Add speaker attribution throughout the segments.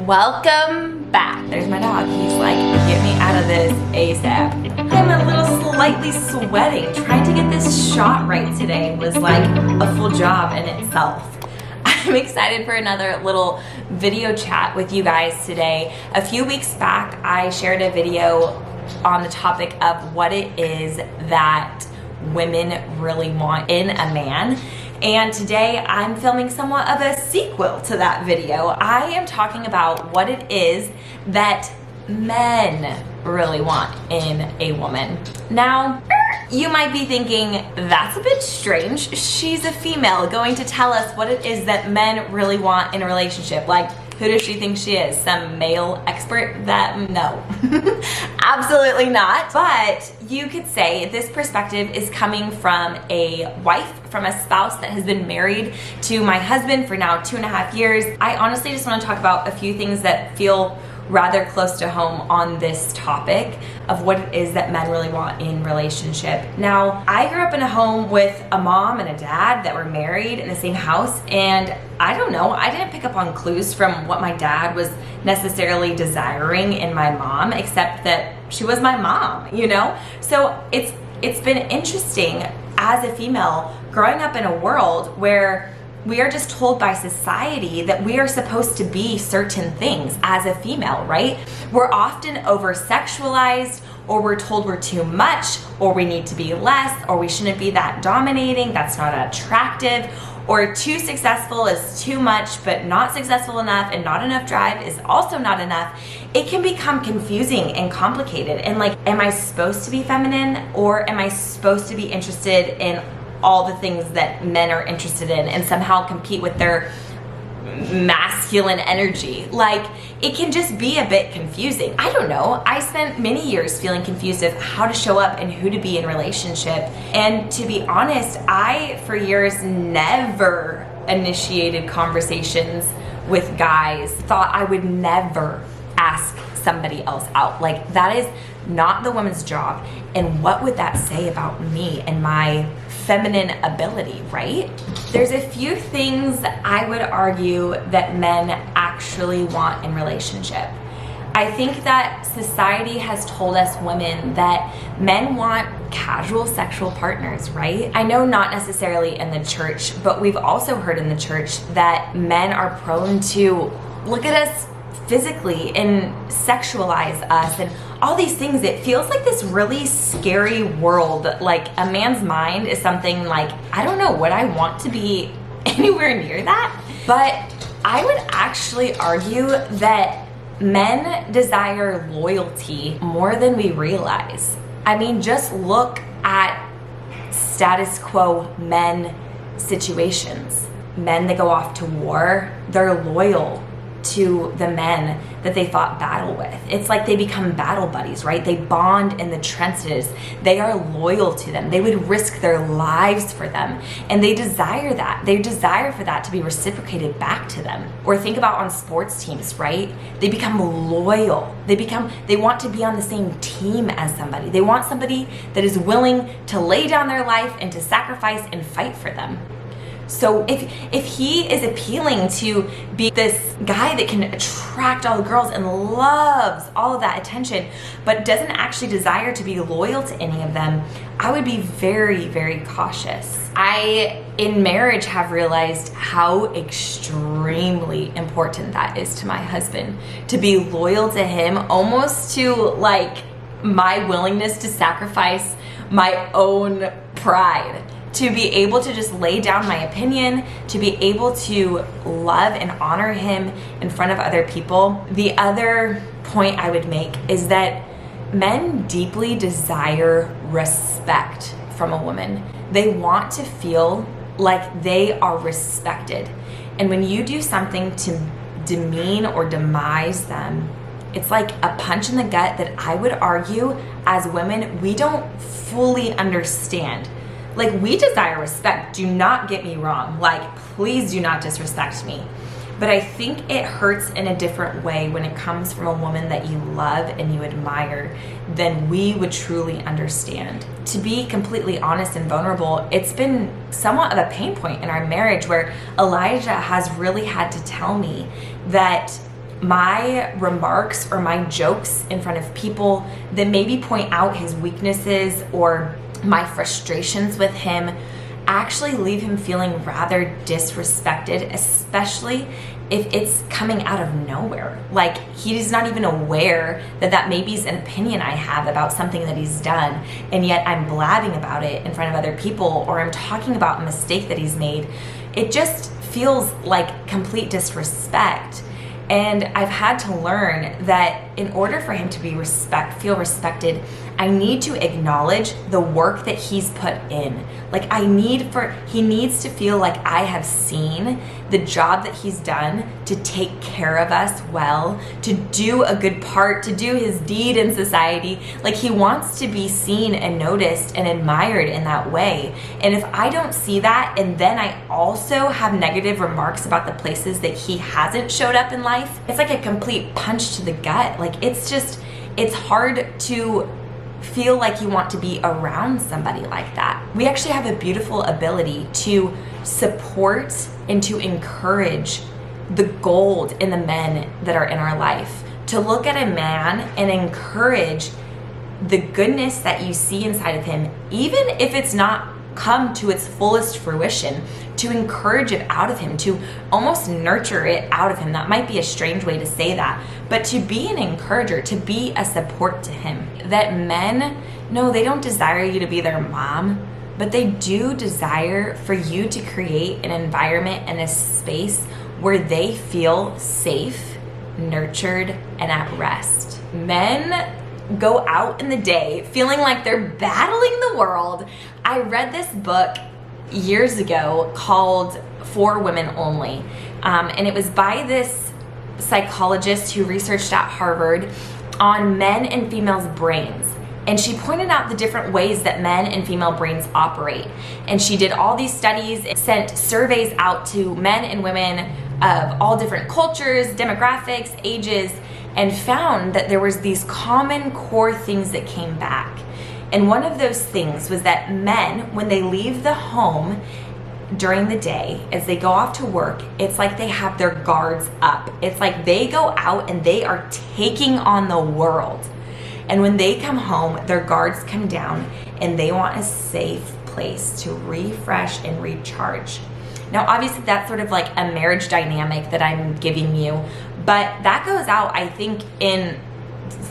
Speaker 1: Welcome back. There's my dog. He's like, get me out of this ASAP. I'm a little slightly sweating. Trying to get this shot right today was like a full job in itself. I'm excited for another little video chat with you guys today. A few weeks back, I shared a video on the topic of what it is that women really want in a man. And today I'm filming somewhat of a sequel to that video. I am talking about what it is that men really want in a woman. Now, you might be thinking, that's a bit strange. She's a female going to tell us what it is that men really want in a relationship. Like, who does she think she is? Some male expert? No, absolutely not. But you could say this perspective is coming from a wife, from a spouse that has been married to my husband for now 2.5 years. I honestly just want to talk about a few things that feel rather close to home on this topic of what it is that men really want in relationship. Now, I grew up in a home with a mom and a dad that were married in the same house, and I don't know, I didn't pick up on clues from what my dad was necessarily desiring in my mom, except that she was my mom, you know? So it's been interesting as a female growing up in a world where we are just told by society that we are supposed to be certain things as a female, right? We're often over-sexualized, or we're told we're too much, or we need to be less, or we shouldn't be that dominating, that's not attractive, or too successful is too much, but not successful enough, and not enough drive is also not enough. It can become confusing and complicated. And like, am I supposed to be feminine, or am I supposed to be interested in all the things that men are interested in and somehow compete with their masculine energy? Like, it can just be a bit confusing. I don't know. I spent many years feeling confused of how to show up and who to be in relationship. And to be honest, I, for years, never initiated conversations with guys. Thought I would never ask somebody else out. Like, that is not the woman's job. And what would that say about me and my feminine ability, right? There's a few things I would argue that men actually want in relationship. I think that society has told us women that men want casual sexual partners, right? I know not necessarily in the church, but we've also heard in the church that men are prone to look at us physically and sexualize us and all these things. It feels like this really scary world. Like, a man's mind is something like, I don't know, would I want to be anywhere near that? But I would actually argue that men desire loyalty more than we realize. I mean, just look at status quo men situations. Men that go off to war, they're loyal to the men that they fought battle with. It's like they become battle buddies, right? They bond in the trenches. They are loyal to them. They would risk their lives for them. And they desire that. They desire for that to be reciprocated back to them. Or think about on sports teams, right? They become loyal. They want to be on the same team as somebody. They want somebody that is willing to lay down their life and to sacrifice and fight for them. So if he is appealing to be this guy that can attract all the girls and loves all of that attention, but doesn't actually desire to be loyal to any of them, I would be very, very cautious. I, in marriage, have realized how extremely important that is to my husband, to be loyal to him, almost to like my willingness to sacrifice my own pride. To be able to just lay down my opinion, to be able to love and honor him in front of other people. The other point I would make is that men deeply desire respect from a woman. They want to feel like they are respected. And when you do something to demean or demise them, it's like a punch in the gut that I would argue as women, we don't fully understand. Like, we desire respect, do not get me wrong. Like, please do not disrespect me. But I think it hurts in a different way when it comes from a woman that you love and you admire than we would truly understand. To be completely honest and vulnerable, it's been somewhat of a pain point in our marriage where Elijah has really had to tell me that my remarks or my jokes in front of people that maybe point out his weaknesses or my frustrations with him actually leave him feeling rather disrespected, especially if it's coming out of nowhere. Like, he's not even aware that that maybe is an opinion I have about something that he's done, and yet I'm blabbing about it in front of other people, or I'm talking about a mistake that he's made. It just feels like complete disrespect. And I've had to learn that in order for him to feel respected, I need to acknowledge the work that he's put in. Like, he needs to feel like I have seen the job that he's done to take care of us well, to do a good part, to do his deed in society. Like, he wants to be seen and noticed and admired in that way. And if I don't see that, and then I also have negative remarks about the places that he hasn't showed up in life, it's like a complete punch to the gut. Like, it's hard to feel like you want to be around somebody like that. We actually have a beautiful ability to support and to encourage the gold in the men that are in our life. To look at a man and encourage the goodness that you see inside of him, even if it's not come to its fullest fruition, to encourage it out of him, to almost nurture it out of him. That might be a strange way to say that, but to be an encourager, to be a support to him. That men, no, they don't desire you to be their mom, but they do desire for you to create an environment and a space where they feel safe, nurtured, and at rest. Men go out in the day feeling like they're battling the world. I read this book years ago called For Women Only, and it was by this psychologist who researched at Harvard on men and females' brains. And she pointed out the different ways that men and female brains operate. And she did all these studies, sent surveys out to men and women of all different cultures, demographics, ages, and found that there was these common core things that came back. And one of those things was that men, when they leave the home during the day, as they go off to work, it's like they have their guards up. It's like they go out and they are taking on the world. And when they come home, their guards come down and they want a safe place to refresh and recharge. Now, obviously, that's sort of like a marriage dynamic that I'm giving you, but that goes out, I think, in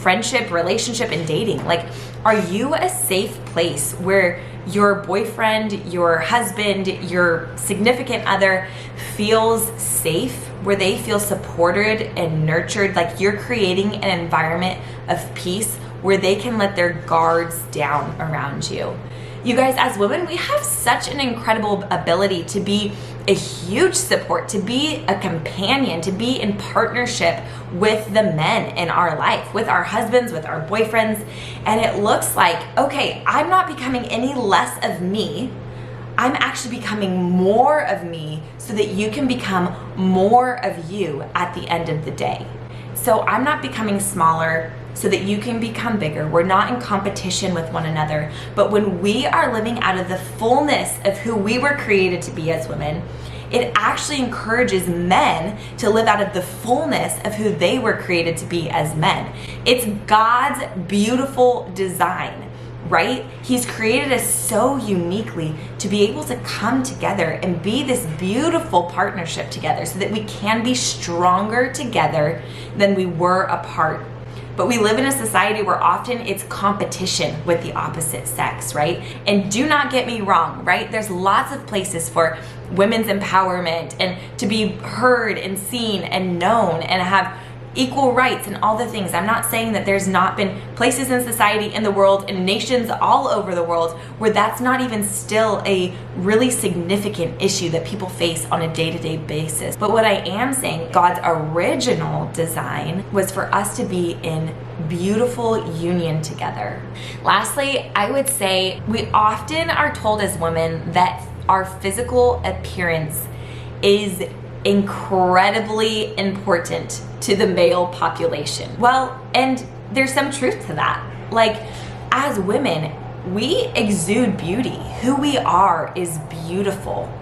Speaker 1: friendship, relationship, and dating. Like, are you a safe place where your boyfriend, your husband, your significant other feels safe, where they feel supported and nurtured? Like, you're creating an environment of peace where they can let their guards down around you. You guys, as women, we have such an incredible ability to be a huge support, to be a companion, to be in partnership with the men in our life, with our husbands, with our boyfriends. And it looks like, okay, I'm not becoming any less of me. I'm actually becoming more of me so that you can become more of you at the end of the day. So I'm not becoming smaller so that you can become bigger. We're not in competition with one another. But when we are living out of the fullness of who we were created to be as women, it actually encourages men to live out of the fullness of who they were created to be as men. It's God's beautiful design, right? He's created us so uniquely to be able to come together and be this beautiful partnership together so that we can be stronger together than we were apart. But we live in a society where often it's competition with the opposite sex, right? And do not get me wrong, right? There's lots of places for women's empowerment and to be heard and seen and known and have equal rights and all the things. I'm not saying that there's not been places in society, in the world, in nations all over the world where that's not even still a really significant issue that people face on a day-to-day basis. But what I am saying, God's original design was for us to be in beautiful union together. Lastly, I would say we often are told as women that our physical appearance is incredibly important to the male population. Well, and there's some truth to that. Like, as women, we exude beauty. Who we are is beautiful.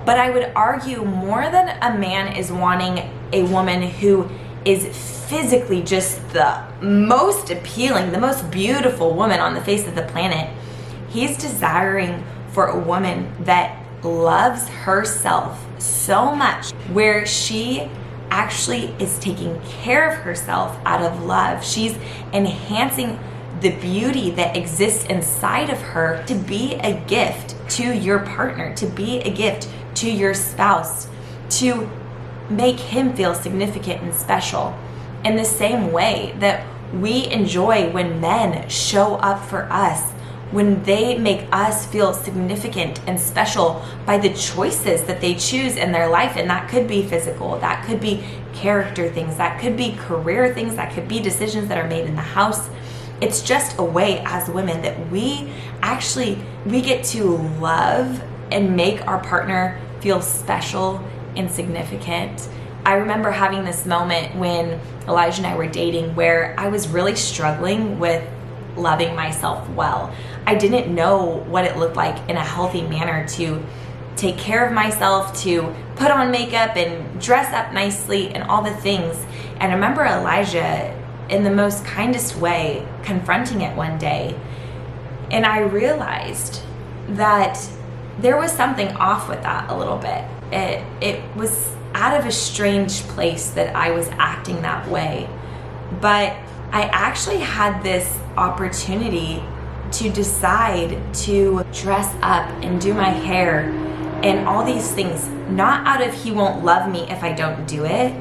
Speaker 1: But I would argue more than a man is wanting a woman who is physically just the most appealing, the most beautiful woman on the face of the planet, he's desiring for a woman that loves herself so much, where she actually is taking care of herself out of love. She's enhancing the beauty that exists inside of her to be a gift to your partner, to be a gift to your spouse, to make him feel significant and special. In the same way that we enjoy when men show up for us, when they make us feel significant and special by the choices that they choose in their life. And that could be physical, that could be character things, that could be career things, that could be decisions that are made in the house. It's just a way as women that we get to love and make our partner feel special and significant. I remember having this moment when Elijah and I were dating where I was really struggling with loving myself well. I didn't know what it looked like in a healthy manner to take care of myself, to put on makeup and dress up nicely and all the things. And I remember Elijah, in the most kindest way, confronting it one day. And I realized that there was something off with that a little bit. It was out of a strange place that I was acting that way. But I actually had this opportunity to decide to dress up and do my hair and all these things, not out of he won't love me if I don't do it,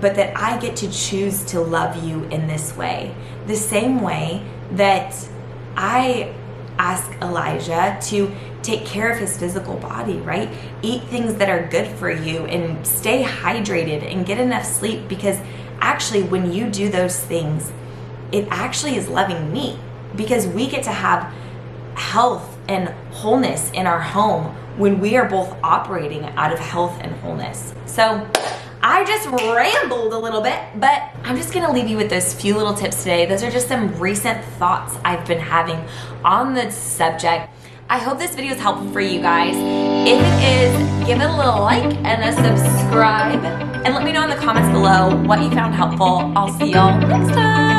Speaker 1: but that I get to choose to love you in this way. The same way that I ask Elijah to take care of his physical body, right? Eat things that are good for you and stay hydrated and get enough sleep, because actually when you do those things, it actually is loving me, because we get to have health and wholeness in our home when we are both operating out of health and wholeness. So I just rambled a little bit, but I'm just gonna leave you with those few little tips today. Those are just some recent thoughts I've been having on the subject. I hope this video is helpful for you guys. If it is, give it a little like and a subscribe, and let me know in the comments below what you found helpful. I'll see y'all next time.